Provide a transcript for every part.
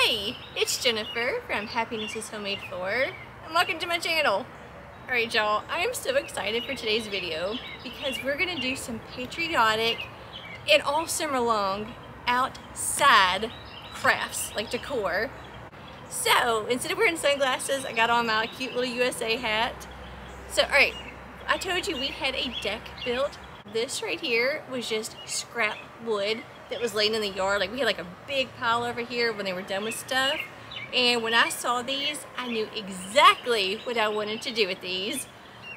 Hey, it's Jennifer from Happiness is Homemade For, and welcome to my channel. Alright y'all, I am so excited for today's video because we're going to do some patriotic and all summer long outside crafts, like decor. So, instead of wearing sunglasses, I got on my cute little USA hat. So, alright, I told you we had a deck built. This right here was just scrap wood that was laying in the yard. Like, we had like a big pile over here when they were done with stuff. And when I saw these, I knew exactly what I wanted to do with these.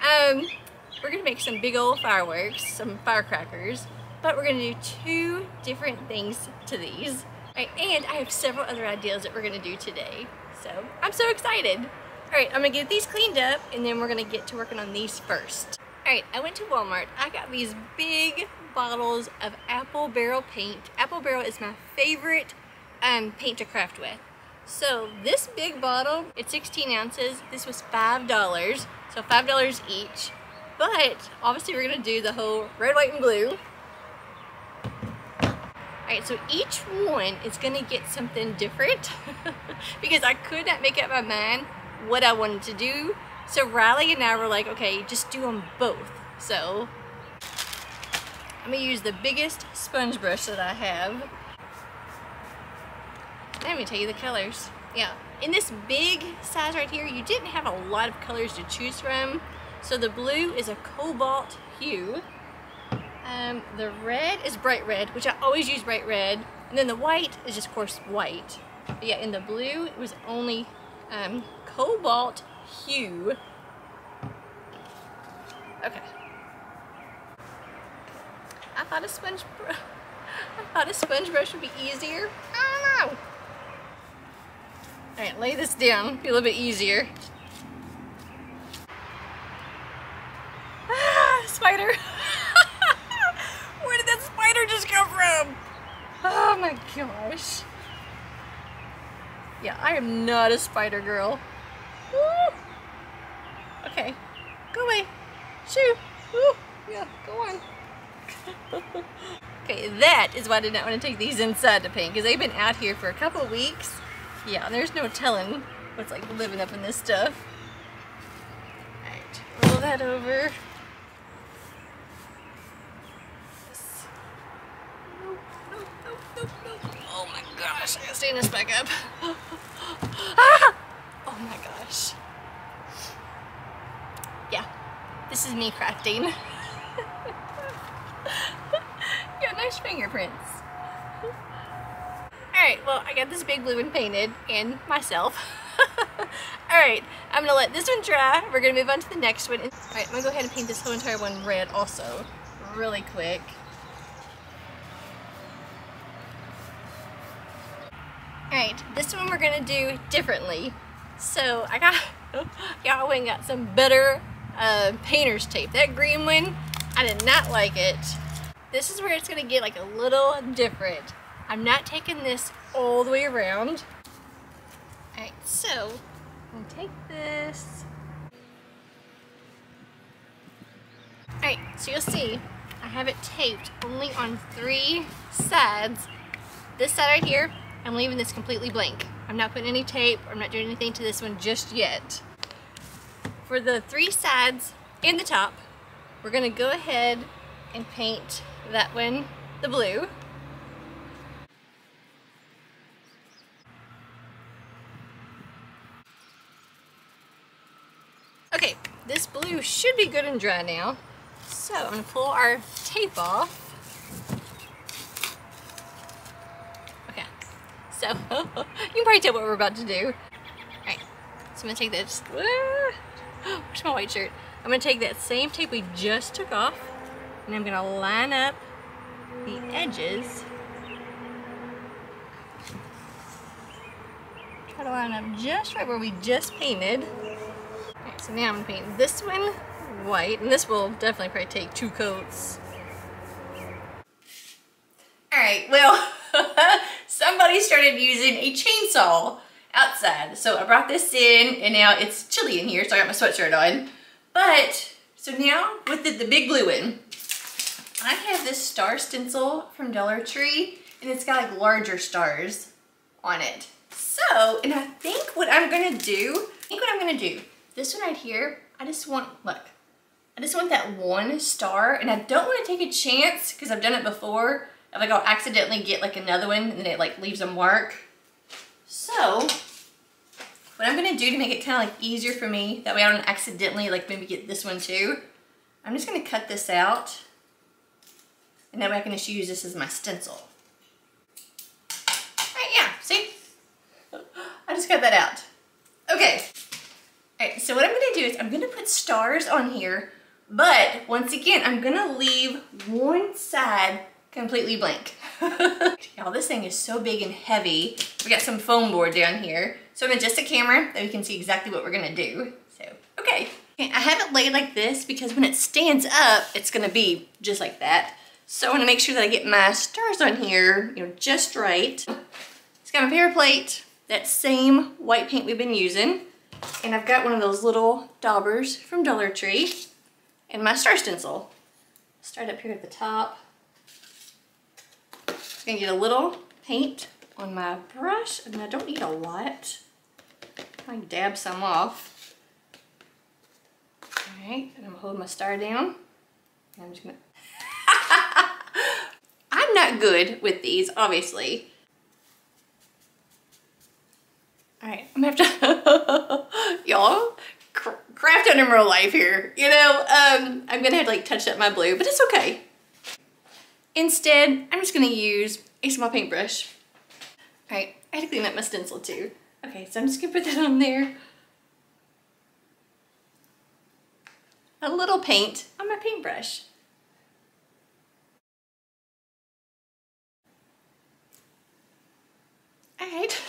We're gonna make some big old fireworks, some firecrackers, but we're gonna do two different things to these. Right, and I have several other ideas that we're gonna do today. So I'm so excited. All right, I'm gonna get these cleaned up and then we're gonna get to working on these first. All right, I went to Walmart. I got these big bottles of apple barrel paint. Apple barrel is my favorite paint to craft with. So this big bottle, it's 16 ounces. This was $5, so $5 each. But obviously we're gonna do the whole red, white, and blue. Alright, so each one is gonna get something different because I could not make up my mind what I wanted to do. So Riley and I were like, okay, just do them both. So I'm gonna use the biggest sponge brush that I have. Let me tell you the colors. Yeah, in this big size right here, you didn't have a lot of colors to choose from. So the blue is a cobalt hue. The red is bright red, which I always use bright red. And then the white is just, of course, white. But yeah, in the blue, it was only cobalt hue. Okay. I thought a sponge brush would be easier. I don't know. Alright, lay this down. Be a little bit easier. Ah, spider! Where did that spider just come from? Oh my gosh. Yeah, I am not a spider girl. Woo! Okay, go away. Shoo! Woo! Yeah, go on. Okay, that is why I did not want to take these inside to paint, because they've been out here for a couple weeks. Yeah, there's no telling what's like living up in this stuff. Alright, roll that over. Yes. Nope, nope, nope, nope, nope. Oh my gosh, I gotta stand this back up. Ah! Oh my gosh. Yeah, this is me crafting. Yeah, nice fingerprints. Alright, well, I got this big blue one painted, and myself. Alright, I'm gonna let this one dry. We're gonna move on to the next one. Alright, I'm gonna go ahead and paint this whole entire one red also, really quick. Alright, this one we're gonna do differently. So, I went and got some better painter's tape. That green one, I did not like it. This is where it's gonna get like a little different. I'm not taking this all the way around. Alright, so I'm gonna take this. Alright, so you'll see I have it taped only on 3 sides. This side right here, I'm leaving this completely blank. I'm not putting any tape, I'm not doing anything to this one just yet. For the 3 sides and the top, we're gonna go ahead and paint that one the blue. Okay, this blue should be good and dry now. So I'm gonna pull our tape off. Okay, so you can probably tell what we're about to do. Alright, so I'm gonna take this. Where's my white shirt? I'm gonna take that same tape we just took off, and I'm gonna line up the edges. Try to line up just right where we just painted. Alright, so now I'm gonna paint this one white, and this will definitely probably take 2 coats. Alright, well, somebody started using a chainsaw outside. So I brought this in, and now it's chilly in here, so I got my sweatshirt on. But, so now with the big blue one, I have this star stencil from Dollar Tree, and it's got like larger stars on it. So Oh, and I think what I'm gonna do, this one right here, I just want that one star, and I don't want to take a chance because I've done it before. If like I'll accidentally get like another one and then it like leaves a mark. So what I'm gonna do to make it kind of like easier for me, that way I don't accidentally like maybe get this one too, I'm just gonna cut this out, and that way I can just use this as my stencil. Alright, yeah, see? I just cut that out. Okay. Alright, so what I'm gonna do is I'm gonna put stars on here, but once again, I'm gonna leave one side completely blank. Y'all, this thing is so big and heavy. We got some foam board down here. So I'm gonna adjust the camera that we can see exactly what we're gonna do. So, okay. I have it laid like this because when it stands up, it's gonna be just like that. So I wanna make sure that I get my stars on here, you know, just right. It's got my paper plate, that same white paint we've been using. And I've got one of those little daubers from Dollar Tree and my star stencil. Start up here at the top. I'm gonna get a little paint on my brush, and I don't need a lot. I can dab some off. All right, and I'm gonna hold my star down. And I'm just gonna. I'm not good with these, obviously. All right, I'm gonna have to, y'all, craft on in real life here. You know, I'm gonna have to like touch up my blue, but it's okay. Instead, I'm just gonna use a small paintbrush. All right, I had to clean up my stencil too. Okay, so I'm just gonna put that on there. A little paint on my paintbrush. All right,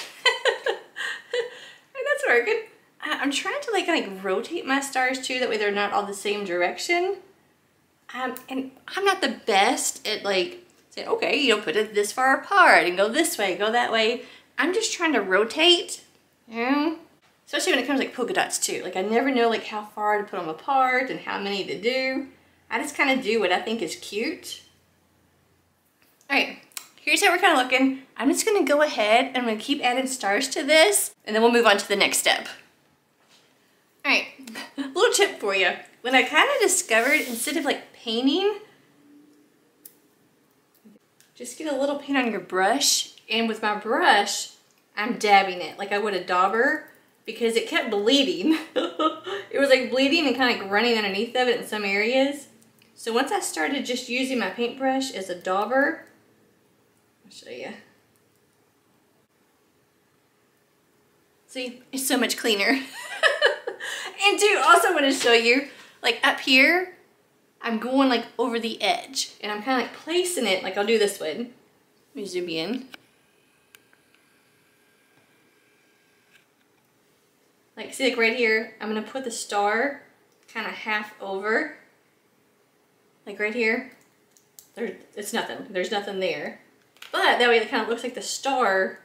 that's working. I'm trying to like rotate my stars too, that way they're not all the same direction. And I'm not the best at like saying, okay, you know, put it this far apart and go this way, go that way. I'm just trying to rotate, you know? Especially when it comes to like polka dots too. Like I never know like how far to put them apart and how many to do. I just kind of do what I think is cute. All right, here's how we're kind of looking. I'm just gonna go ahead and I'm gonna keep adding stars to this, and then we'll move on to the next step. All right, little tip for you. When I kind of discovered, instead of like painting, just get a little paint on your brush, and with my brush, I'm dabbing it like I would a dauber, because it kept bleeding. It was like bleeding and kind of like running underneath of it in some areas. So once I started just using my paintbrush as a dauber, I'll show you. See, it's so much cleaner. And too, also want to show you, like up here, I'm going like over the edge, and I'm kind of like placing it, like I'll do this one. Let me zoom in. Like, see, like right here, I'm gonna put the star kind of half over. Like right here, it's nothing, there's nothing there. But that way it kind of looks like the star.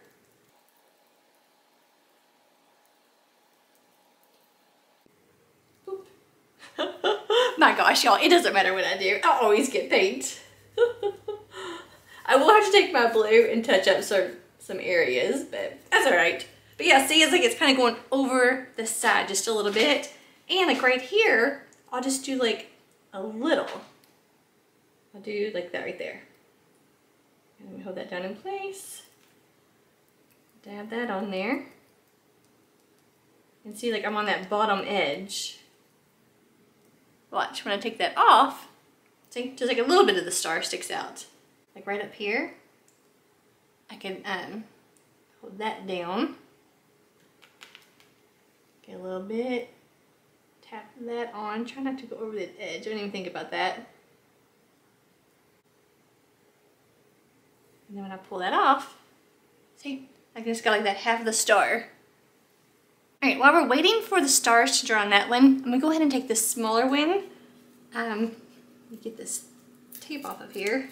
My gosh, y'all, it doesn't matter what I do. I'll always get paint. I will have to take my blue and touch up some areas, but that's all right. But yeah, see, it's like it's kind of going over the side just a little bit. And like right here, I'll just do like a little. I'll do like that right there. And let me hold that down in place. Dab that on there. And see, like I'm on that bottom edge. Watch, when I take that off, see, just like a little bit of the star sticks out. Like right up here, I can hold that down. Get a little bit, tap that on. Try not to go over the edge. I didn't even think about that. And then when I pull that off, see, I just got like that half of the star. All right, while we're waiting for the stars to dry on that one, I'm gonna go ahead and take this smaller one. Let me get this tape off of here.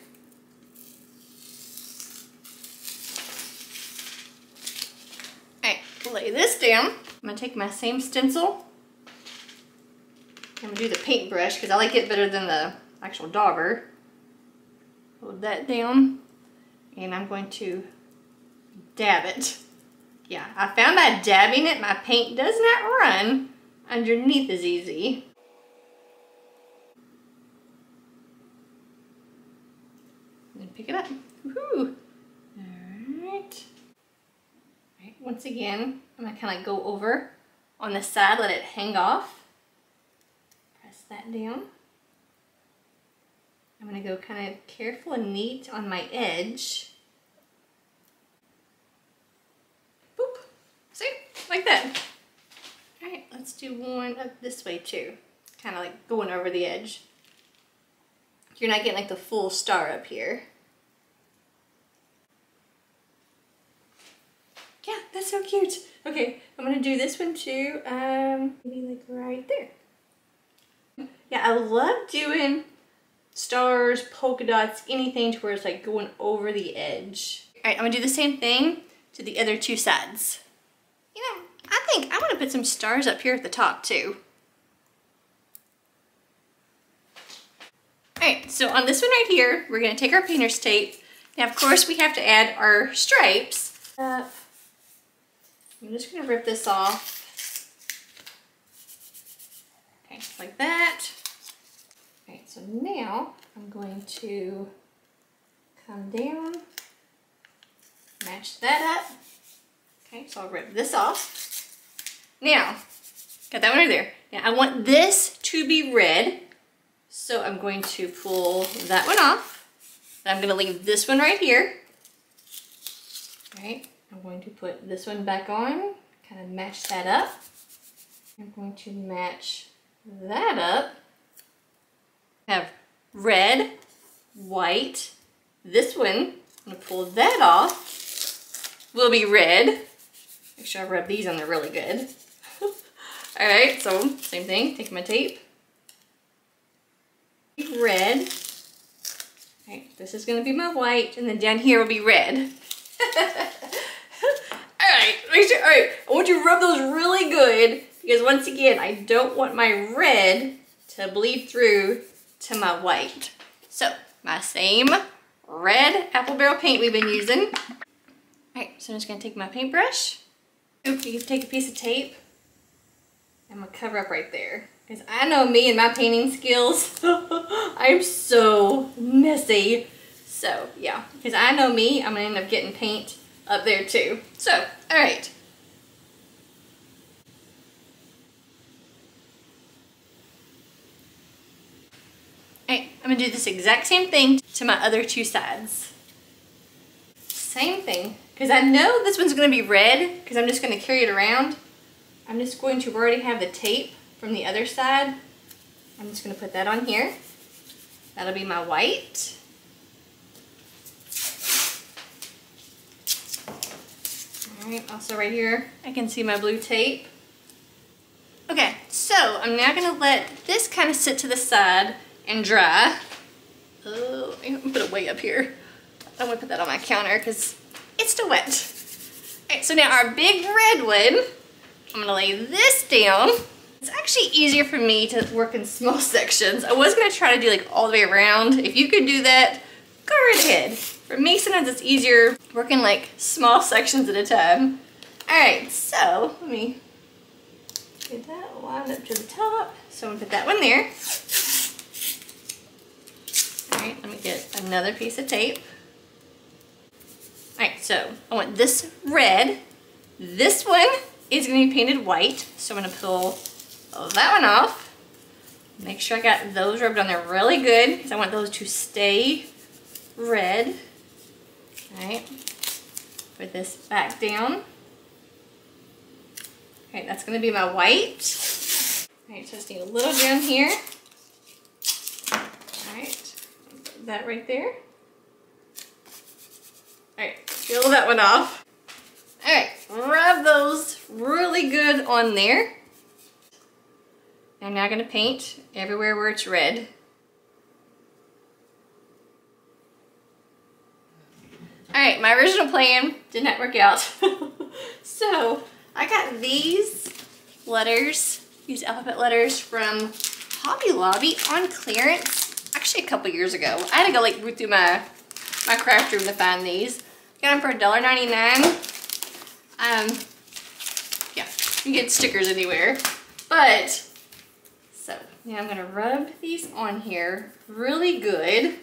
All right, lay this down. I'm gonna take my same stencil. I'm gonna do the paintbrush because I like it better than the actual dauber. Hold that down, and I'm going to dab it Yeah, I found by dabbing it, my paint does not run underneath as easy. And pick it up. Woohoo! Alright. Alright, once again, I'm gonna kind of go over on the side, let it hang off. Press that down. I'm gonna go kind of careful and neat on my edge. Boop. See? Like that. Alright, let's do one up this way too. Kind of like going over the edge. You're not getting like the full star up here. Yeah, that's so cute. Okay, I'm gonna do this one too. Maybe like right there. Yeah, I love doing stars, polka dots, anything to where it's like going over the edge. All right, I'm gonna do the same thing to the other two sides. You know, I think I wanna put some stars up here at the top too. All right, so on this one right here, we're gonna take our painter's tape. Now, of course, we have to add our stripes. I'm just gonna rip this off. Okay, like that. All right, so now I'm going to come down, match that up. Okay, so I'll rip this off. Now, got that one right there. Now I want this to be red, so I'm going to pull that one off. And I'm gonna leave this one right here. All right, I'm going to put this one back on, kind of match that up. I'm going to match that up. Have red, white. This one, I'm gonna pull that off. Will be red. Make sure I rub these on there really good. All right, so same thing, take my tape. Red. All right, this is gonna be my white, and then down here will be red. All right, make sure, all right, I want you to rub those really good, because once again, I don't want my red to bleed through to my white. So, my same red apple barrel paint we've been using. All right, so I'm just gonna take my paintbrush. Oop, you can take a piece of tape. I'm gonna cover up right there. Because I know me and my painting skills, I'm so messy. So, yeah, because I know me, I'm gonna end up getting paint up there too. So, all right. Alright, I'm gonna do this exact same thing to my other two sides. Same thing, because I know this one's gonna be red, because I'm just gonna carry it around. I'm just going to already have the tape from the other side. I'm just gonna put that on here. That'll be my white. Alright, also right here, I can see my blue tape. Okay, so I'm now gonna let this kind of sit to the side and dry. Oh, I'm gonna put it way up here. I'm gonna put that on my counter because it's still wet. All right, so now our big red one, I'm gonna lay this down. It's actually easier for me to work in small sections. I was gonna try to do like all the way around. If you could do that, go right ahead. For me, sometimes it's easier working like small sections at a time. All right, so let me get that lined up to the top. So I'm gonna put that one there. Alright, let me get another piece of tape. Alright, so I want this red. This one is going to be painted white. So I'm going to pull that one off. Make sure I got those rubbed on there really good because I want those to stay red. Alright, put this back down. Okay, that's going to be my white. Alright, so I just need a little down here. Alright. That right there. Alright, peel that one off. Alright, rub those really good on there. I'm now going to paint everywhere where it's red. Alright, my original plan did not work out. So, I got these letters, these alphabet letters from Hobby Lobby on clearance. Actually a couple years ago. I had to go like through my craft room to find these. Got them for $1.99. Yeah, you can get stickers anywhere. But, so now I'm gonna rub these on here really good.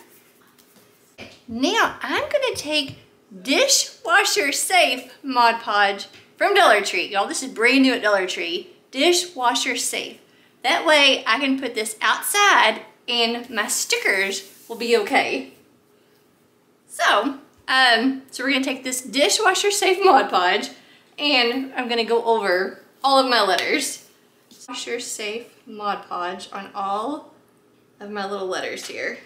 Now I'm gonna take dishwasher safe Mod Podge from Dollar Tree. Y'all, this is brand new at Dollar Tree. Dishwasher safe. That way I can put this outside and my stickers will be okay. So we're gonna take this dishwasher safe Mod Podge and I'm gonna go over all of my letters. Dishwasher safe Mod Podge on all of my little letters here.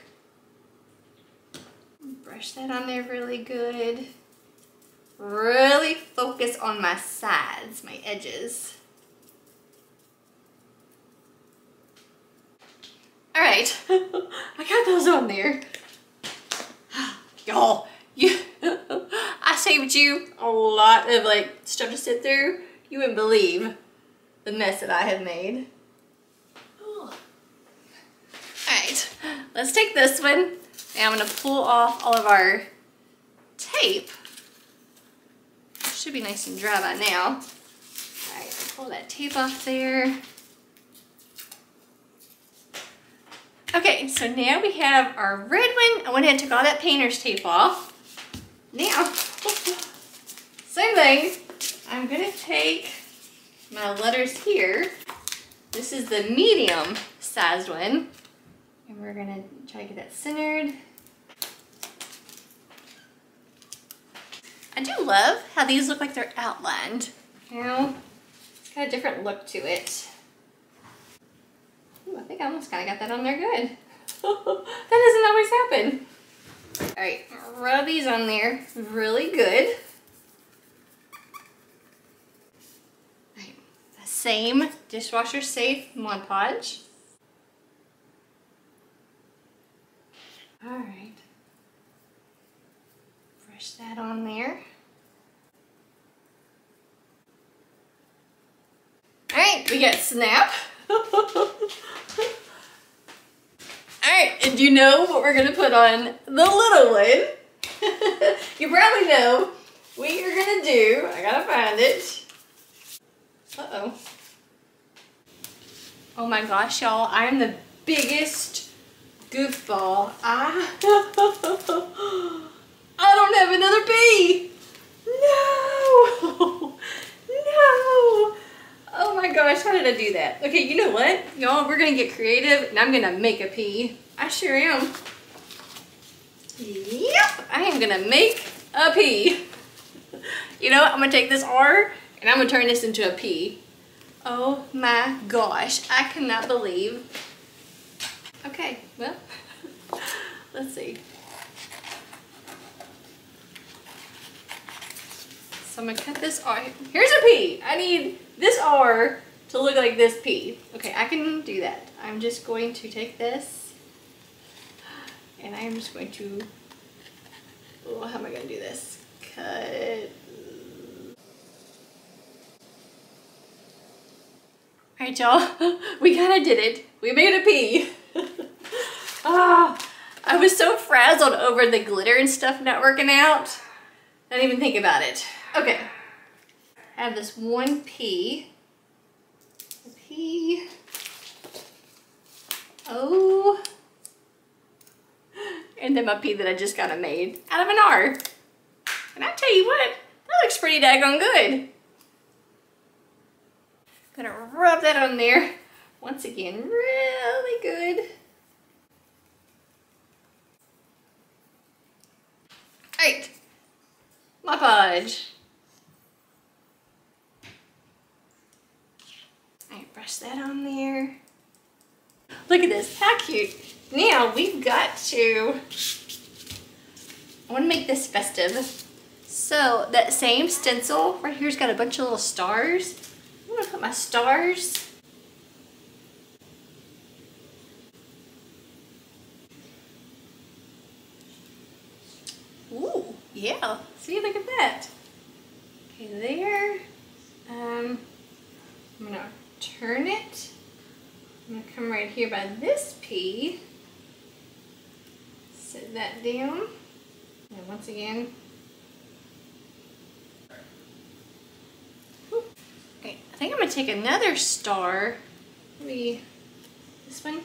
Brush that on there really good. Really focus on my sides, my edges. All right, I got those on there. Y'all, I saved you a lot of like stuff to sit through. You wouldn't believe the mess that I have made. Oh. All right, let's take this one. Now I'm gonna pull off all of our tape. Should be nice and dry by now. All right, pull that tape off there. Okay, so now we have our red one. I went ahead and took all that painter's tape off. Now, same thing. I'm gonna take my letters here. This is the medium sized one. And we're gonna try to get that centered. I do love how these look like they're outlined. You know, it's got a different look to it. Ooh, I think I almost kind of got that on there good. That doesn't always happen. All right, rub these on there really good. All right, the same dishwasher safe Mod Podge. All right, brush that on there. All right, we got snap. Alright, and you know what we're gonna put on the little one? You probably know what you're gonna do. I gotta find it. Uh-oh. Oh my gosh, y'all, I am the biggest goofball. I don't have another P. No! No! Oh my gosh, how did I do that? Okay, you know what? Y'all, we're gonna get creative and I'm gonna make a P. I sure am. Yep, I am gonna make a P. You know what? I'm gonna take this R and I'm gonna turn this into a P. Oh my gosh, I cannot believe. Okay, well, let's see. So I'm gonna cut this R. Here's a P. I need this R to look like this P. Okay, I can do that. I'm just going to take this and I'm just going to, oh, how am I gonna do this? Cut. All right, y'all, we kinda did it. We made a P. Ah, I was so frazzled over the glitter and stuff not working out. I didn't even think about it. Okay, I have this one P. A P. Oh. And then my P that I just got made out of an R. And I tell you what, that looks pretty daggone good. Gonna rub that on there once again, really good. All right, Mod Podge. All right, brush that on there. Look at this, how cute. Now we've got to, I want to make this festive. So that same stencil right here's got a bunch of little stars. I'm gonna put my stars. Ooh, yeah, see, look at that. Okay, there. I'm gonna turn it. I'm gonna come right here by this P. Set that down. And once again, take another star, maybe this one.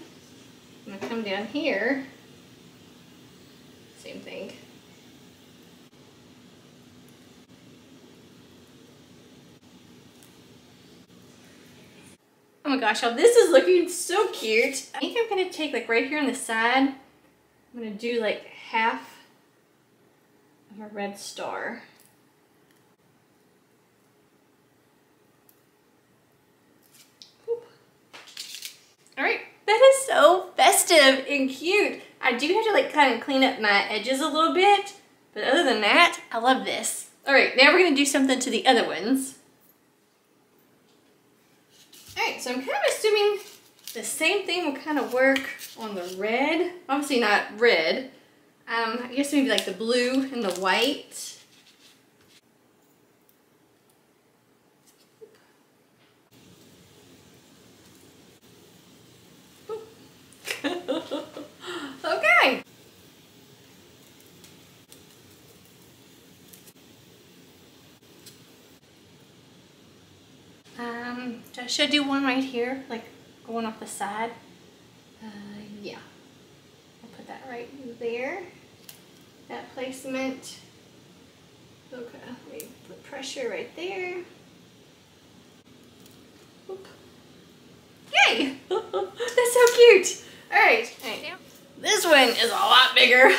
I'm gonna come down here. Same thing. Oh my gosh, y'all, this is looking so cute. I think I'm gonna take like right here on the side, I'm gonna do like half of a red star. All right, that is so festive and cute. I do have to like kind of clean up my edges a little bit, but other than that, I love this. All right, now we're gonna do something to the other ones. All right, so I'm kind of assuming the same thing will kind of work on the red. Obviously not red. I guess maybe like the blue and the white. Okay. Should I do one right here, like going off the side? Yeah. I'll put that right there. That placement. Okay, let me put pressure right there. Oop. Yay! That's so cute. All right. This one is a lot bigger.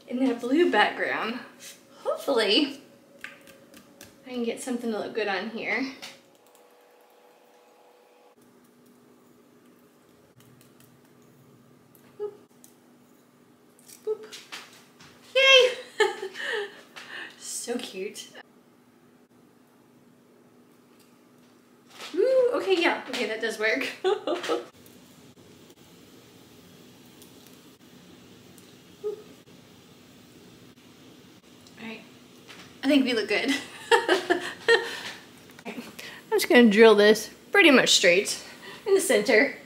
In that blue background. Hopefully, I can get something to look good on here. Boop. Boop. Yay! So cute. Ooh, okay, yeah. Okay, that does work. Alright. I think we look good. I'm just gonna drill this pretty much straight in the center.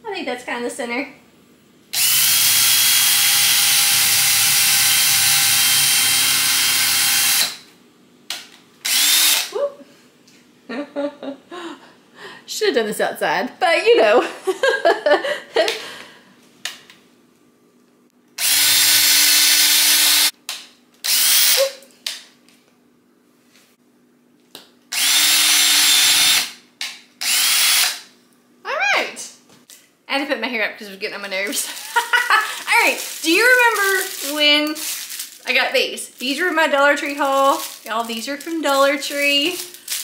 I think that's kind of the center. Should have done this outside, but you know. I had to put my hair up because it was getting on my nerves. Alright, do you remember when I got these? These were my Dollar Tree haul. Y'all, these are from Dollar Tree.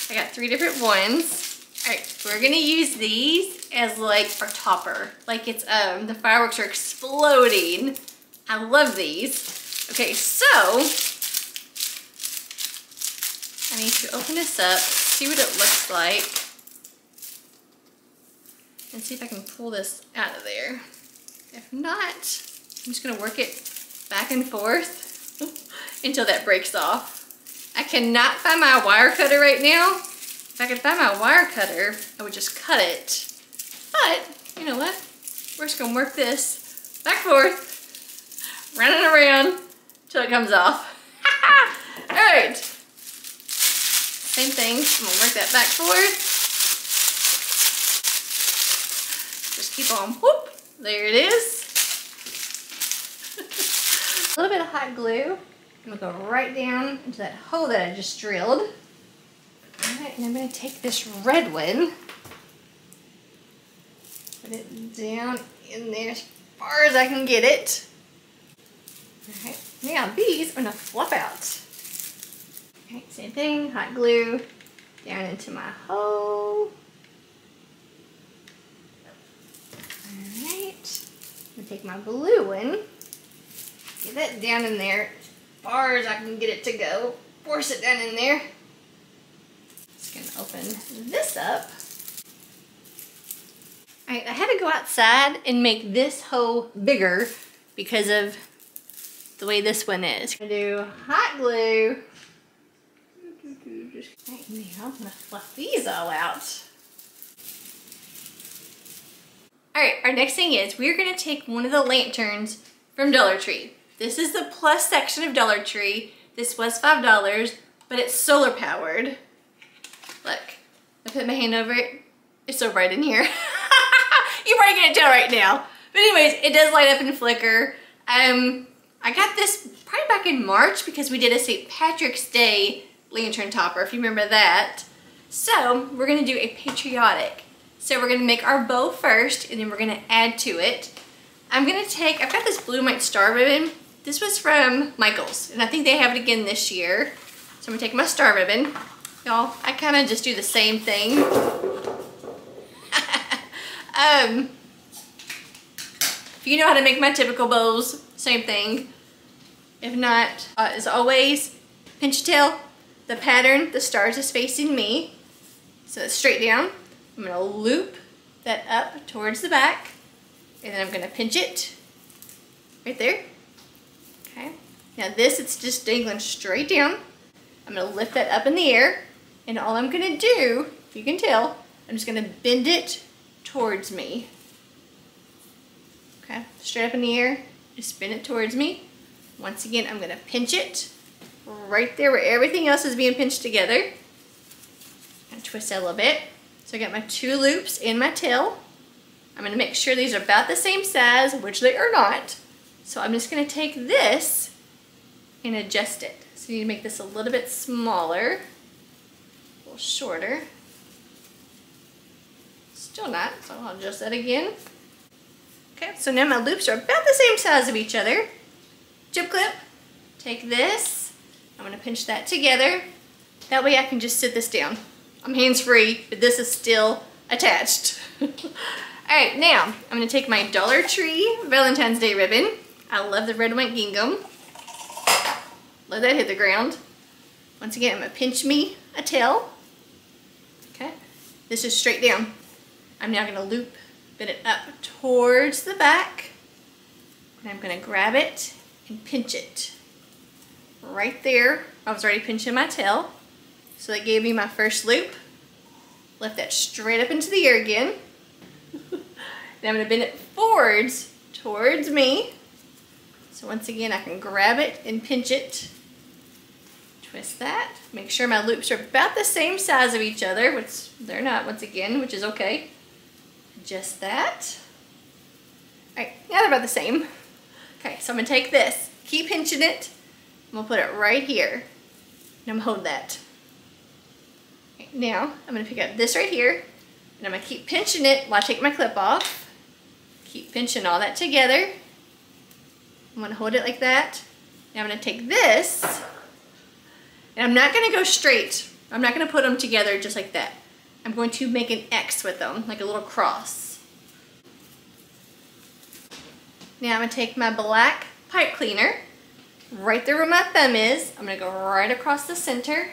I got 3 different ones. Alright, we're gonna use these as like our topper. Like it's, the fireworks are exploding. I love these. Okay, so, I need to open this up, see what it looks like. And see if I can pull this out of there. If not, I'm just gonna work it back and forth until that breaks off. I cannot find my wire cutter right now. If I could find my wire cutter, I would just cut it. But, you know what? We're just gonna work this back and forth, running around till it comes off. All right. Same thing, I'm gonna work that back and forth. Just keep on, whoop, there it is. A little bit of hot glue. I'm gonna go right down into that hole that I just drilled. All right, and I'm gonna take this red one, put it down in there as far as I can get it. All right, now these are gonna flop out. All right, same thing, hot glue down into my hole. Alright, I'm gonna take my blue one, get that down in there as far as I can get it to go, force it down in there. Just gonna open this up. Alright, I had to go outside and make this hole bigger because of the way this one is. I'm gonna do hot glue. Right now, I'm gonna fluff these all out. Alright, our next thing is we're going to take one of the lanterns from Dollar Tree. This is the plus section of Dollar Tree. This was $5, but it's solar powered. Look, I put my hand over it. It's so bright in here. You probably can't tell right now. But anyways, it does light up and flicker. I got this probably back in March because we did a St. Patrick's Day lantern topper, if you remember that. So we're gonna do a patriotic. So we're gonna make our bow first and then we're gonna add to it. I've got this blue white star ribbon. This was from Michael's and I think they have it again this year. So I'm gonna take my star ribbon. Y'all, I kind of just do the same thing. If you know how to make my typical bows, same thing. If not, as always, pinch your tail. The pattern, the stars is facing me. So it's straight down. I'm gonna loop that up towards the back. And then I'm gonna pinch it right there. Okay. Now this, it's just dangling straight down. I'm gonna lift that up in the air. And all I'm gonna do, if you can tell, I'm just gonna bend it towards me. Okay, straight up in the air, just spin it towards me. Once again, I'm gonna pinch it right there where everything else is being pinched together. And twist that a little bit. So I got my 2 loops in my tail. I'm gonna make sure these are about the same size, which they are not. So I'm just gonna take this and adjust it. So you need to make this a little bit smaller, a little shorter. Still not, so I'll adjust that again. Okay, so now my loops are about the same size of each other. Chip clip, take this, I'm gonna pinch that together. That way I can just sit this down. I'm hands-free, but this is still attached. All right, now I'm gonna take my Dollar Tree Valentine's Day ribbon. I love the red and white gingham. Let that hit the ground. Once again, I'm gonna pinch me a tail. Okay, this is straight down. I'm now gonna loop, bend it up towards the back, and I'm gonna grab it and pinch it. Right there, I was already pinching my tail, so that gave me my first loop. Lift that straight up into the air again. Then I'm gonna bend it forwards towards me. So once again, I can grab it and pinch it. Twist that, make sure my loops are about the same size of each other, which they're not once again, which is okay. Just that. All right, now they're about the same. Okay, so I'm gonna take this, keep pinching it, I'm gonna put it right here, and I'm gonna hold that. Okay, now, I'm gonna pick up this right here, and I'm gonna keep pinching it while I take my clip off. Keep pinching all that together. I'm gonna hold it like that. Now I'm gonna take this, and I'm not gonna go straight. I'm not gonna put them together just like that. I'm going to make an X with them, like a little cross. Now I'm gonna take my black pipe cleaner, right there where my thumb is. I'm gonna go right across the center.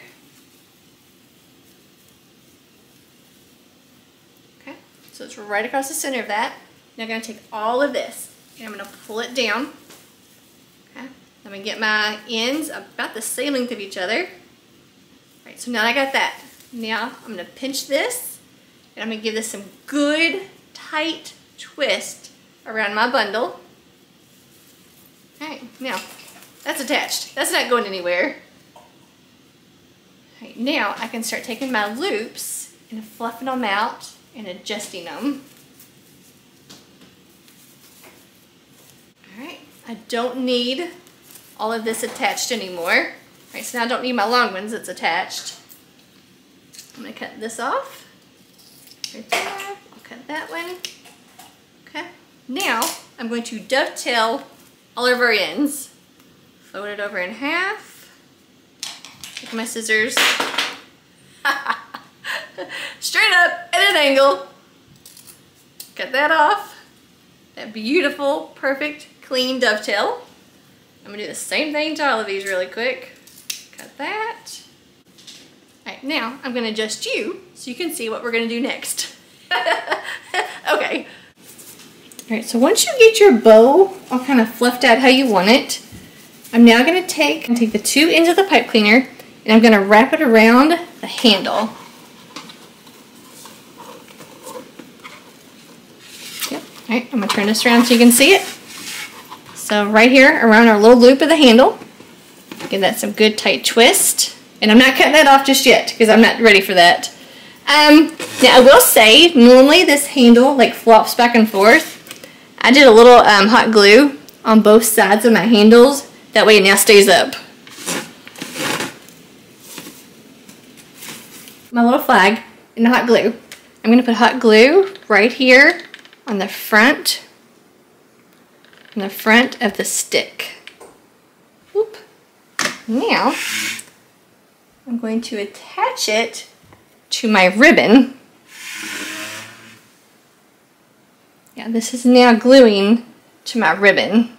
Okay, so it's right across the center of that. Now I'm gonna take all of this, and I'm gonna pull it down. Okay, I'm gonna get my ends about the same length of each other. All right, so now I got that. Now I'm gonna pinch this, and I'm gonna give this some good tight twist around my bundle. All right, now that's attached. That's not going anywhere. All right, now I can start taking my loops and fluffing them out and adjusting them. All right, I don't need all of this attached anymore. All right, so now I don't need my long ones that's attached. I'm gonna cut this off, right there. I'll cut that one. Okay, now I'm going to dovetail all of our ends. Fold it over in half. Take my scissors. Straight up at an angle. Cut that off. That beautiful, perfect, clean dovetail. I'm gonna do the same thing to all of these really quick. Cut that. All right, now I'm gonna adjust you so you can see what we're gonna do next. Okay. All right, so once you get your bow all kind of fluffed out how you want it, I'm now gonna take the 2 ends of the pipe cleaner and I'm gonna wrap it around the handle. Yep, all right, I'm gonna turn this around so you can see it. So right here around our little loop of the handle, give that some good tight twist. And I'm not cutting that off just yet because I'm not ready for that. Now I will say, normally this handle like flops back and forth. I did a little hot glue on both sides of my handles. That way it now stays up. My little flag and the hot glue. I'm going to put hot glue right here on the front of the stick. Whoop. Now I'm going to attach it to my ribbon. Yeah, this is now gluing to my ribbon.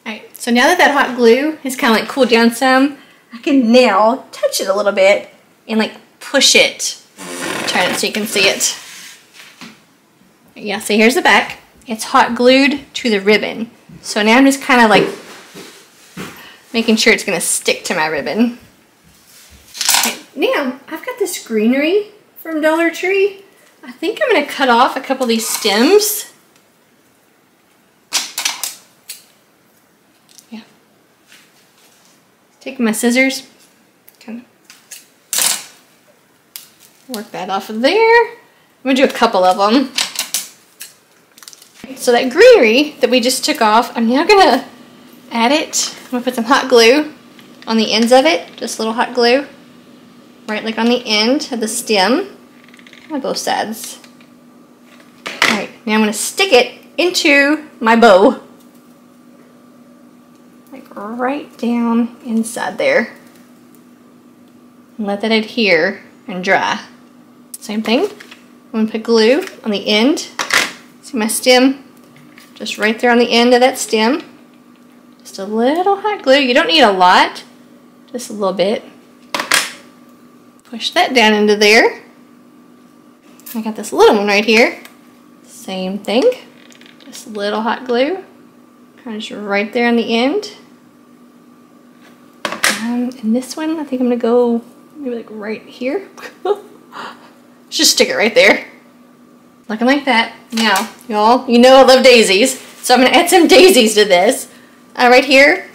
Alright, so now that hot glue has kind of like cooled down some, I can now touch it a little bit and like push it. Try it so you can see it. Yeah, so here's the back. It's hot glued to the ribbon. So now I'm just kind of like making sure it's going to stick to my ribbon. Okay, now I've got this greenery from Dollar Tree. I think I'm going to cut off a couple of these stems. Yeah. Taking my scissors, kind of work that off of there. I'm going to do a couple of them. So that greenery that we just took off, I'm now going to add it. I'm going to put some hot glue on the ends of it, just a little hot glue, right like on the end of the stem, on both sides. Alright, now I'm going to stick it into my bow, like right down inside there, and let that adhere and dry. Same thing, I'm going to put glue on the end. See my stem? Just right there on the end of that stem. Just a little hot glue. You don't need a lot, just a little bit. Push that down into there. I got this little one right here. Same thing. Just a little hot glue. Kind of just right there on the end. And this one, I think I'm going to go maybe like right here. Just stick it right there. Looking like that. Now, y'all, you know I love daisies, so I'm going to add some daisies to this. Right here,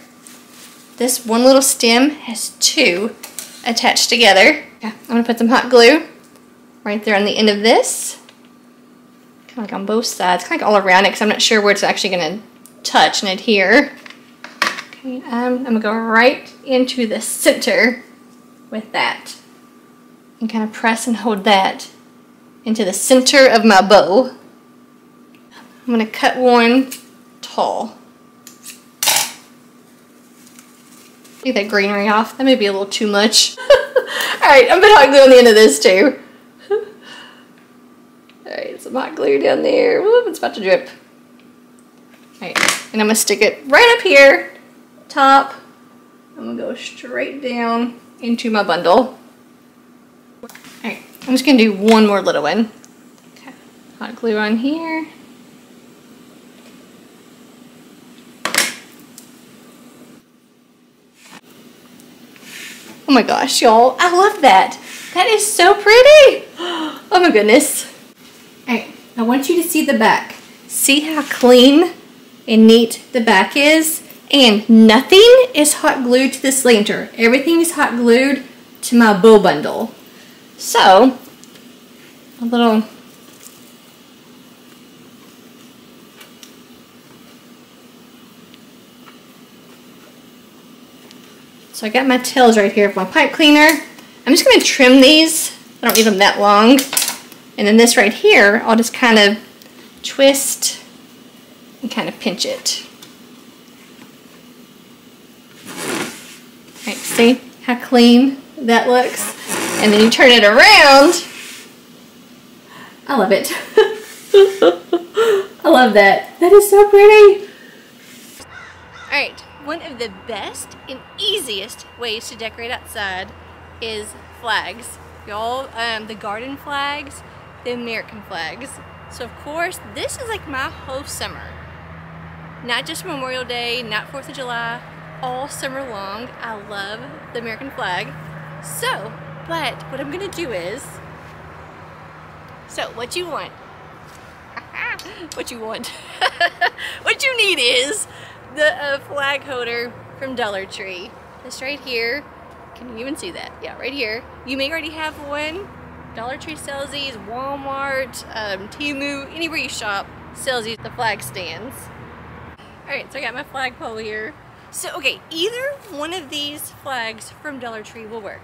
this one little stem has two attached together. Okay, I'm going to put some hot glue right there on the end of this. Kind of like on both sides, kind of like all around it, because I'm not sure where it's actually going to touch and adhere. Okay, I'm going to go right into the center with that. And kind of press and hold that into the center of my bow. I'm going to cut one tall. Take that greenery off. That may be a little too much. Alright, I'm going to hot glue on the end of this too. Alright, some hot glue down there. Whoop, it's about to drip. Alright, and I'm going to stick it right up here, top. I'm going to go straight down into my bundle. Alright, I'm just going to do one more little one. Okay, hot glue on here. Oh my gosh, y'all, I love that. That is so pretty. Oh my goodness. Alright, I want you to see the back. See how clean and neat the back is? And nothing is hot glued to this lantern. Everything is hot glued to my bow bundle. So, a little so I got my tails right here for my pipe cleaner. I'm just going to trim these. I don't need them that long. And then this right here, I'll just kind of twist and kind of pinch it. Alright, see how clean that looks? And then you turn it around. I love it. I love that. That is so pretty. Alright, one of the best and easiest ways to decorate outside is flags. Y'all, the garden flags, the American flags. So of course, this is like my whole summer. Not just Memorial Day, not 4th of July, all summer long. I love the American flag. So, but what I'm gonna do is, so what you want, what you want, what you need is the flag holder from Dollar Tree. This right here, Can you even see that? Yeah, right here. You may already have one. Dollar Tree sells these, Walmart, Temu, anywhere you shop sells these, the flag stands. Alright, so I got my flagpole here. So, okay, either one of these flags from Dollar Tree will work.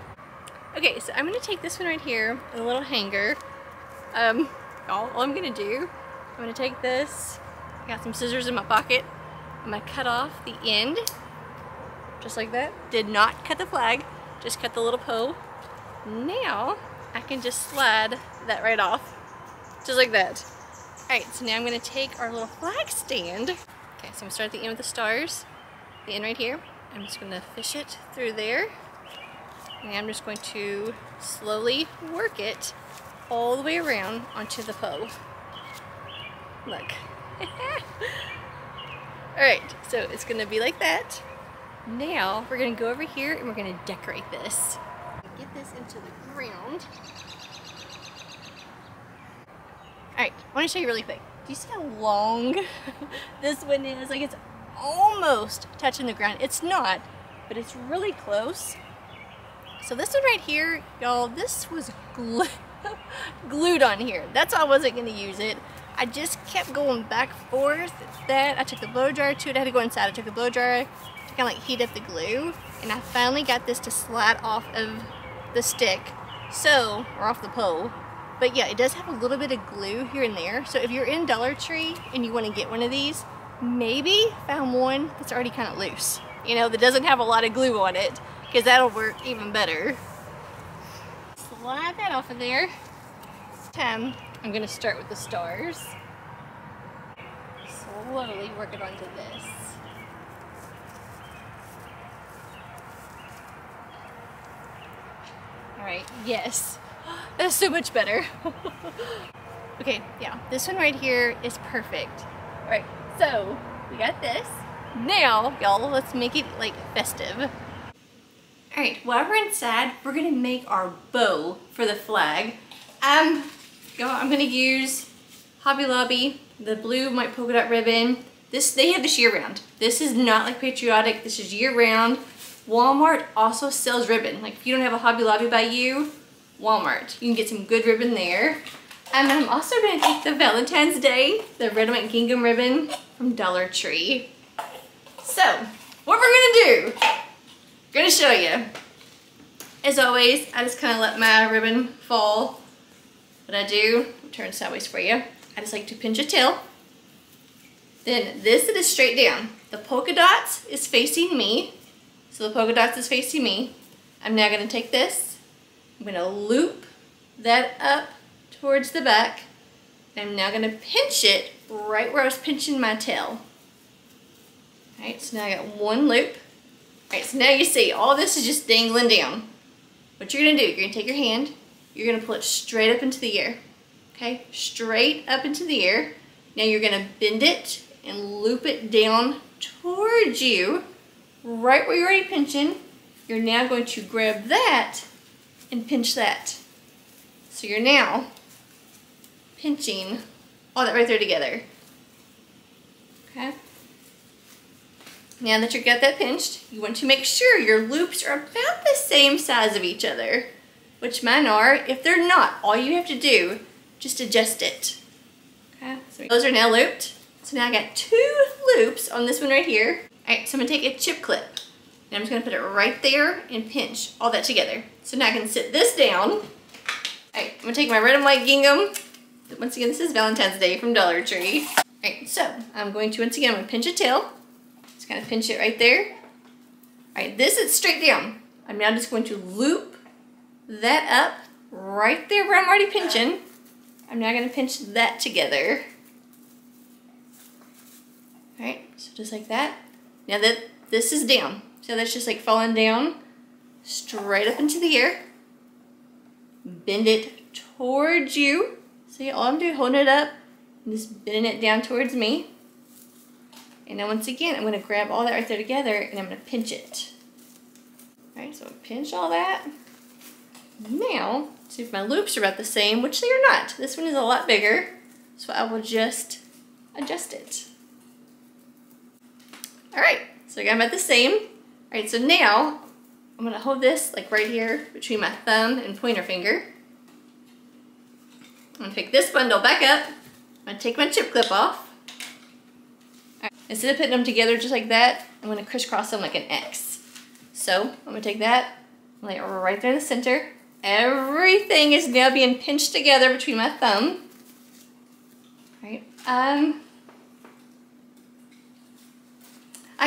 Okay, so I'm going to take this one right here, a little hanger. All I'm going to do, I'm going to take this, I got some scissors in my pocket, I'm going to cut off the end, just like that. Did not cut the flag, just cut the little pole. Now, I can just slide that right off, just like that. Alright, so now I'm going to take our little flag stand. Okay, so I'm going to start at the end with the stars, the end right here. I'm just going to fish it through there. And I'm just going to slowly work it all the way around onto the pole. Look. Alright, so it's going to be like that. Now, we're going to go over here and we're going to decorate this. Get this into the ground. Alright, I want to show you really quick. Do you see how long this one is? Like, it's almost touching the ground. It's not, but it's really close. So this one right here, y'all, this was glued on here. That's why I wasn't going to use it. I just kept going back and forth. That I took the blow dryer to it. I had to go inside. I took the blow dryer to kind of like heat up the glue. And I finally got this to slide off of the stick. So, or off the pole. But yeah, it does have a little bit of glue here and there. So if you're in Dollar Tree and you want to get one of these, maybe found one that's already kind of loose. You know, that doesn't have a lot of glue on it, because that'll work even better. Slide that off of there. This time, I'm going to start with the stars. Slowly work it onto this. Alright, yes. That's so much better. Okay, yeah, this one right here is perfect. Alright, so we got this. Now, y'all, let's make it like festive. Alright, while we're inside, we're gonna make our bow for the flag. I'm gonna use Hobby Lobby, the blue white polka dot ribbon. They have this year round. This is not like Patriotic, this is year round. Walmart also sells ribbon. Like if you don't have a Hobby Lobby by you, Walmart. You can get some good ribbon there. And I'm also gonna take the Valentine's Day, the red, white, gingham ribbon from Dollar Tree. So, what we're gonna do, gonna show you. As always, I just kind of let my ribbon fall. What I do, I'll turn it sideways for you. I just like to pinch a tail. Then this is straight down. The polka dots is facing me. So the polka dots is facing me. I'm now gonna take this, I'm gonna loop that up towards the back. And I'm now gonna pinch it right where I was pinching my tail. Alright, so now I got one loop. Alright, so now you see, all this is just dangling down. What you're going to do, you're going to take your hand, you're going to pull it straight up into the air. Okay, straight up into the air. Now you're going to bend it and loop it down towards you, right where you're already pinching. You're now going to grab that and pinch that. So you're now pinching all that right there together. Okay. Now that you've got that pinched, you want to make sure your loops are about the same size of each other, which mine are. If they're not, all you have to do, just adjust it. Okay, so those are now looped. So now I got 2 loops on this one right here. All right, so I'm gonna take a chip clip, and I'm just gonna put it right there and pinch all that together. So now I can sit this down. All right, I'm gonna take my red and white gingham. Once again, this is Valentine's Day from Dollar Tree. All right, so I'm going to, once again, I'm gonna pinch a tail. Just kind of pinch it right there. All right, this is straight down. I'm now just going to loop that up right there where I'm already pinching. I'm now going to pinch that together. All right, so just like that. Now that this is down, so that's just like falling down straight up into the air. Bend it towards you. See, all I'm doing, holding it up and just bending it down towards me. And then once again, I'm going to grab all that right there together and I'm going to pinch it. All right, so pinch all that. Now, see if my loops are about the same, which they are not. This one is a lot bigger, so I will just adjust it. All right, so I got them about the same. All right, so now I'm gonna hold this like right here between my thumb and pointer finger. I'm gonna pick this bundle back up. I'm gonna take my chip clip off. Right. Instead of putting them together just like that, I'm gonna crisscross them like an X. So I'm gonna take that, lay it right there in the center. Everything is now being pinched together between my thumb. Right. I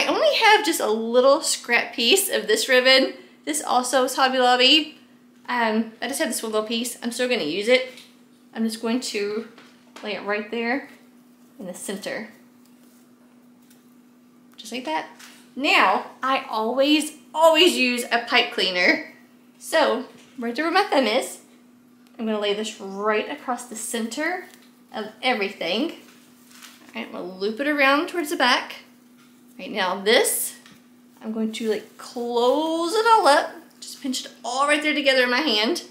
only have just a little scrap piece of this ribbon. This also is Hobby Lobby. I just have this one little piece. I'm still gonna use it. I'm just going to lay it right there in the center. Just like that. Now, I always use a pipe cleaner. So, right there where my thumb is, I'm gonna lay this right across the center of everything. All right, I'm gonna loop it around towards the back. Right now this, I'm going to like close it all up, just pinch it all right there together in my hand.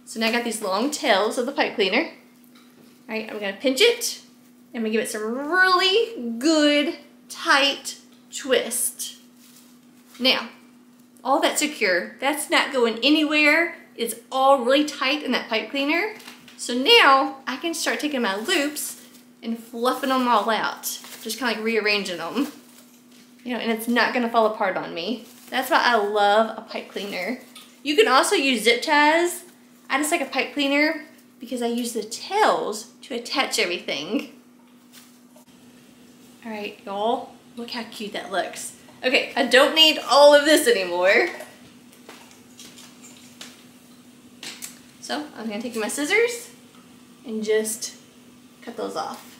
So now I got these long tails of the pipe cleaner. All right, I'm gonna pinch it. I'm gonna give it some really good, tight twist. Now, all that's secure. That's not going anywhere. It's all really tight in that pipe cleaner. So now I can start taking my loops and fluffing them all out. Just kind of like rearranging them. You know, and it's not gonna fall apart on me. That's why I love a pipe cleaner. You can also use zip ties. I just like a pipe cleaner because I use the tails to attach everything. All right, y'all, look how cute that looks. Okay, I don't need all of this anymore. So I'm gonna take my scissors and just cut those off.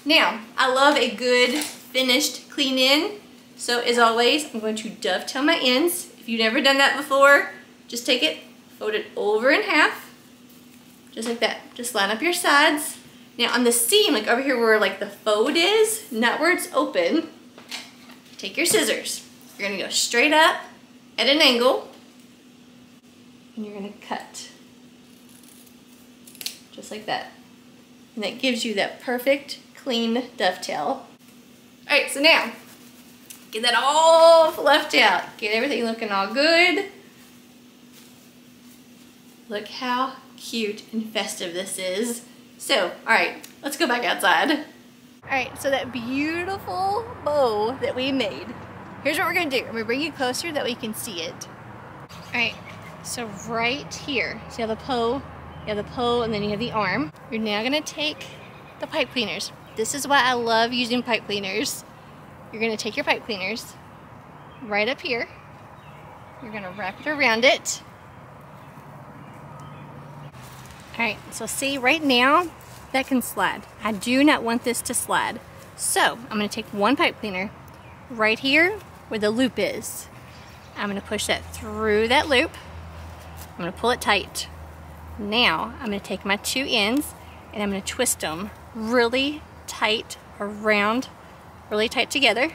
Now, I love a good finished clean in. So as always, I'm going to dovetail my ends. If you've never done that before, just take it, fold it over in half, just like that. Just line up your sides. Now on the seam, like over here where like the fold is, not where it's open, take your scissors. You're gonna go straight up at an angle, and you're gonna cut. Just like that. And that gives you that perfect clean dovetail. All right, so now, get that all fluffed out. Get everything looking all good. Look how cute and festive this is. So, all right, let's go back outside. All right, so that beautiful bow that we made, here's what we're gonna do. I'm gonna bring you closer that we can see it. All right, so right here, see how the bow, you have the bow and then you have the arm. You're now gonna take the pipe cleaners. This is why I love using pipe cleaners. You're gonna take your pipe cleaners right up here. You're gonna wrap it around it. All right, so see right now, that can slide. I do not want this to slide. So I'm gonna take one pipe cleaner right here where the loop is. I'm gonna push that through that loop. I'm gonna pull it tight. Now I'm gonna take my two ends and I'm gonna twist them really tight around, really tight together.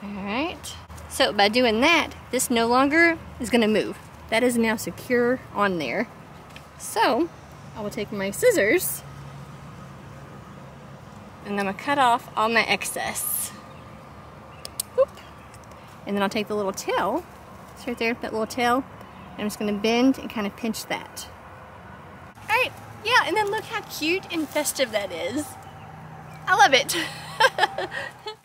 All right. So by doing that, this no longer is gonna move. That is now secure on there. So I will take my scissors and I'm gonna cut off all my excess. Whoop. And then I'll take the little tail, it's right there, that little tail, and I'm just gonna bend and kind of pinch that. All right, yeah, and then look how cute and festive that is. I love it.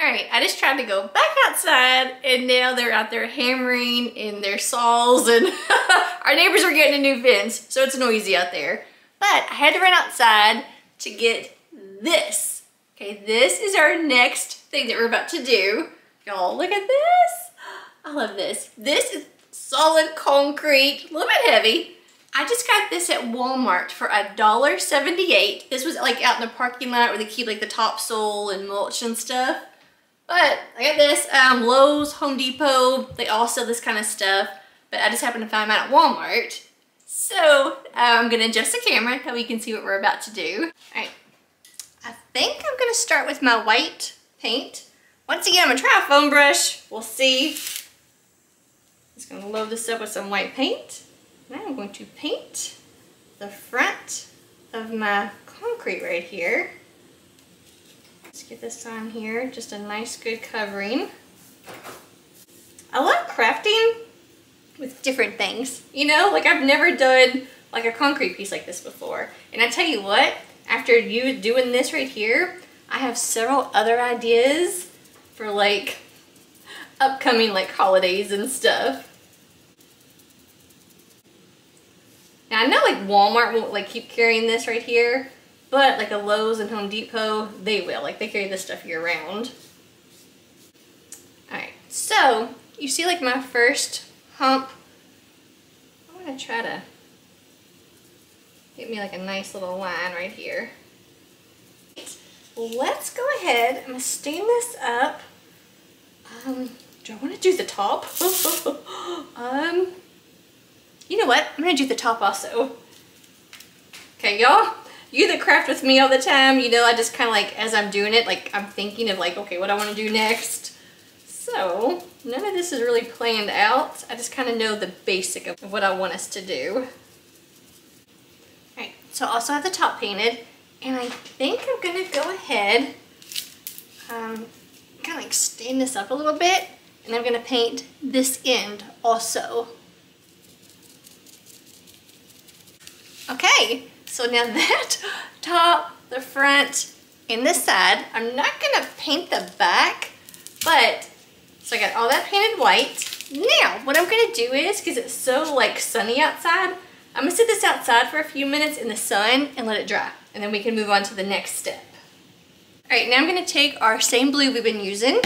All right, I just tried to go back outside and now they're out there hammering in their saws and our neighbors are getting a new fence, so it's noisy out there. But I had to run outside to get this. Okay, this is our next thing that we're about to do. Y'all, look at this. I love this. This is solid concrete, a little bit heavy. I just got this at Walmart for $1.78. This was like out in the parking lot where they keep like the topsoil and mulch and stuff. But I got this, Lowe's, Home Depot, they all sell this kind of stuff. But I just happened to find them out at Walmart. So I'm gonna adjust the camera so we can see what we're about to do. All right, I think I'm gonna start with my white paint. Once again, I'm gonna try a foam brush. We'll see. Just gonna load this up with some white paint. Now I'm going to paint the front of my concrete right here. Let's get this on here, just a nice good covering. I love crafting with different things, you know, like I've never done like a concrete piece like this before. And I tell you what, after you doing this right here, I have several other ideas for like upcoming like holidays and stuff. Now I know like Walmart won't like keep carrying this right here, but like a Lowe's and Home Depot, they will. Like they carry this stuff year round. Alright, so you see like my first hump. I'm gonna try to get me like a nice little line right here. Let's go ahead, I'm gonna stain this up. Do I want to do the top? You know what? I'm gonna do the top also. Okay, y'all, you that craft with me all the time, you know I just kind of like, as I'm doing it, like I'm thinking of like, okay, what I want to do next. So, none of this is really planned out. I just kind of know the basic of what I want us to do. Alright, so I also have the top painted, and I think I'm gonna go ahead, kind of like stain this up a little bit, and I'm gonna paint this end also. Okay, so now that top, the front, and this side, I'm not gonna paint the back, but, so I got all that painted white. Now, what I'm gonna do is, because it's so like sunny outside, I'm gonna sit this outside for a few minutes in the sun and let it dry, and then we can move on to the next step. All right, now I'm gonna take our same blue we've been using,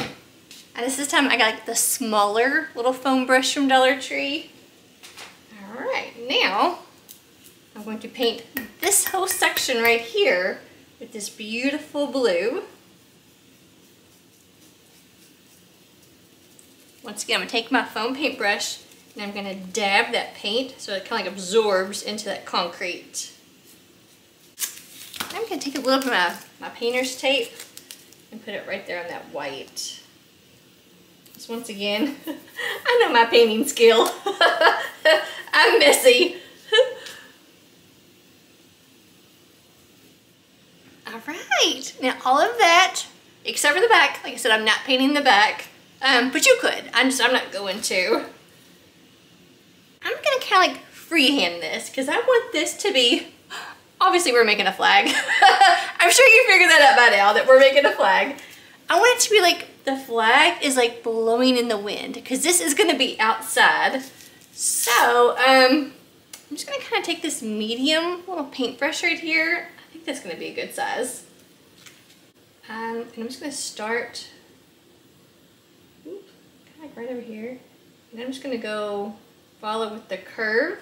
and this time I got like the smaller little foam brush from Dollar Tree. All right, now I'm going to paint this whole section right here with this beautiful blue. Once again, I'm gonna take my foam paintbrush and I'm gonna dab that paint so it kind of like absorbs into that concrete. I'm gonna take a little bit of my painter's tape and put it right there on that white. Just once again, I know my painting skill. I'm messy. All right, now all of that, except for the back, like I said, I'm not painting the back, but you could. I'm not going to. I'm gonna kind of like freehand this because I want this to be, obviously we're making a flag. I'm sure you figured that out by now that we're making a flag. I want it to be like the flag is like blowing in the wind because this is gonna be outside. So I'm just gonna kind of take this medium little paintbrush right here. I think that's gonna be a good size. And I'm just gonna start, kind of like right over here. And I'm just gonna go follow with the curve.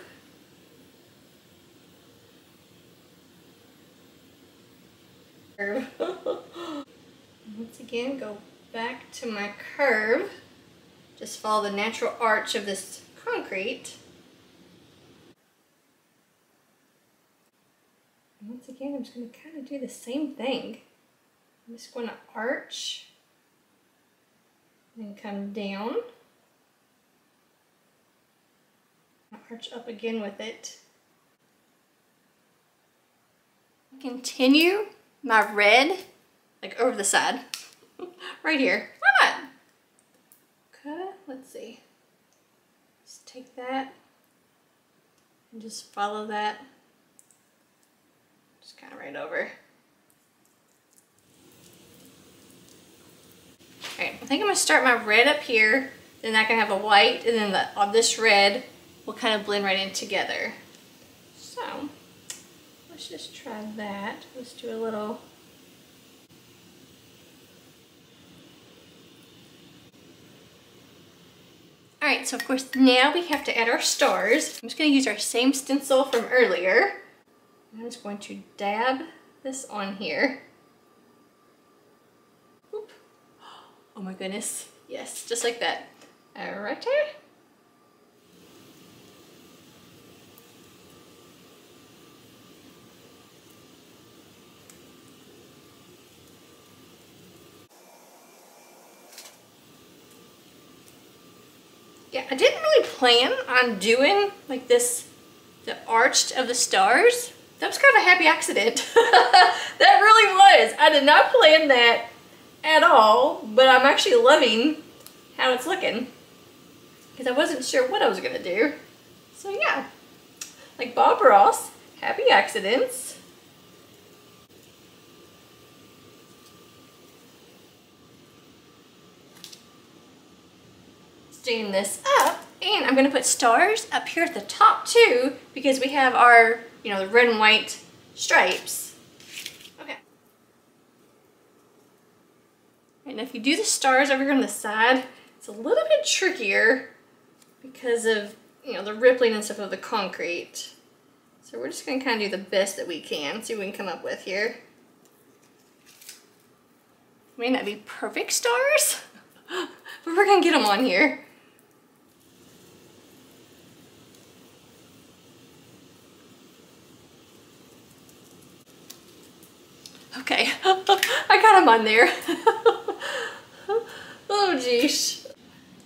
Once again, go back to my curve. Just follow the natural arch of this concrete. And once again, I'm just going to kind of do the same thing. I'm just going to arch and come down. Arch up again with it. Continue my red like over the side. Right here. Why not? Okay, let's see. Just take that and just follow that. Just kind of right over. Alright, I think I'm going to start my red up here, then I can have a white, and then this red will kind of blend right in together. So, let's just try that. Let's do a little. Alright, so of course now we have to add our stars. I'm just going to use our same stencil from earlier. I'm just going to dab this on here. Oop. Oh my goodness. Yes, just like that. Alright. Yeah, I didn't really plan on doing like this, the arch of the stars. That was kind of a happy accident. That really was. I did not plan that at all, but I'm actually loving how it's looking. Because I wasn't sure what I was gonna do. So yeah, like Bob Ross, happy accidents. Steam this up, and I'm gonna put stars up here at the top too, because we have our, you know, the red and white stripes. Okay. And if you do the stars over here on the side, it's a little bit trickier because of, you know, the rippling and stuff of the concrete. So we're just gonna kind of do the best that we can, see what we can come up with here. May not be perfect stars, but we're gonna get them on here. Okay, I got them on there. Oh geez.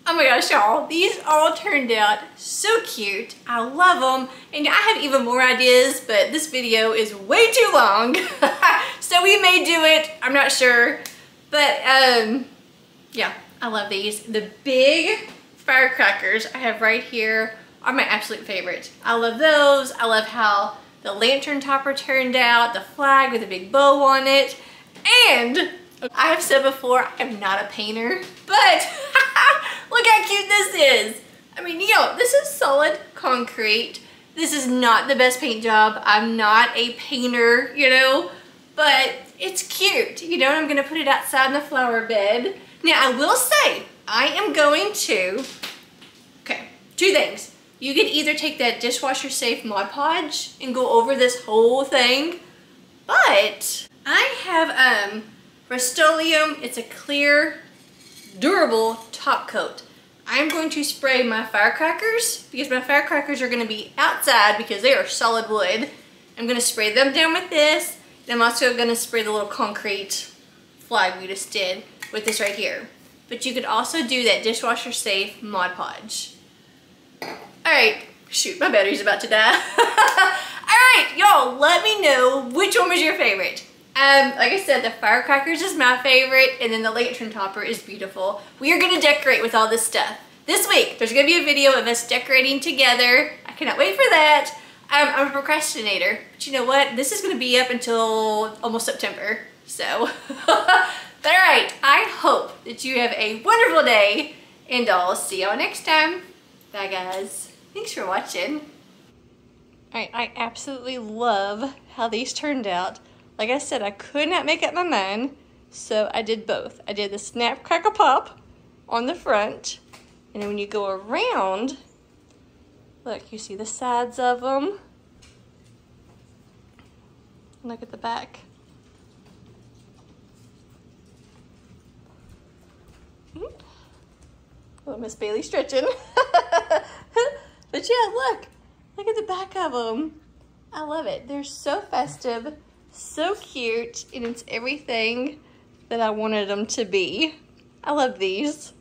Oh my gosh, y'all, these all turned out so cute. I love them, and I have even more ideas, but this video is way too long. So we may do it, I'm not sure. But yeah, I love these. The big firecrackers I have right here are my absolute favorite. I love those. I love how the lantern topper turned out, the flag with a big bow on it. And I have said before, I am not a painter, but look how cute this is. I mean, you know, this is solid concrete. This is not the best paint job. I'm not a painter, you know, but it's cute. You know, I'm gonna put it outside in the flower bed. Now, I will say, I am going to, okay, two things. You can either take that dishwasher safe Mod Podge and go over this whole thing, but I have Rust-Oleum. It's a clear, durable top coat. I'm going to spray my firecrackers because my firecrackers are gonna be outside because they are solid wood. I'm gonna spray them down with this. And I'm also gonna spray the little concrete flag we just did with this right here. But you could also do that dishwasher safe Mod Podge. All right, shoot, my battery's about to die. All right, y'all, let me know which one was your favorite. Like I said, the firecrackers is my favorite, and then the lantern topper is beautiful. We are gonna decorate with all this stuff. This week, there's gonna be a video of us decorating together. I cannot wait for that. I'm a procrastinator, but you know what? This is gonna be up until almost September, so. But all right, I hope that you have a wonderful day, and I'll see y'all next time. Bye, guys. Thanks for watching. All right, I absolutely love how these turned out. Like I said, I could not make up my mind, so I did both. I did the snap, crackle, pop on the front, and then when you go around, look, you see the sides of them. Look at the back. Oh, Miss Bailey stretching. But yeah, look at the back of them. I love it. They're so festive, so cute, and it's everything that I wanted them to be. I love these.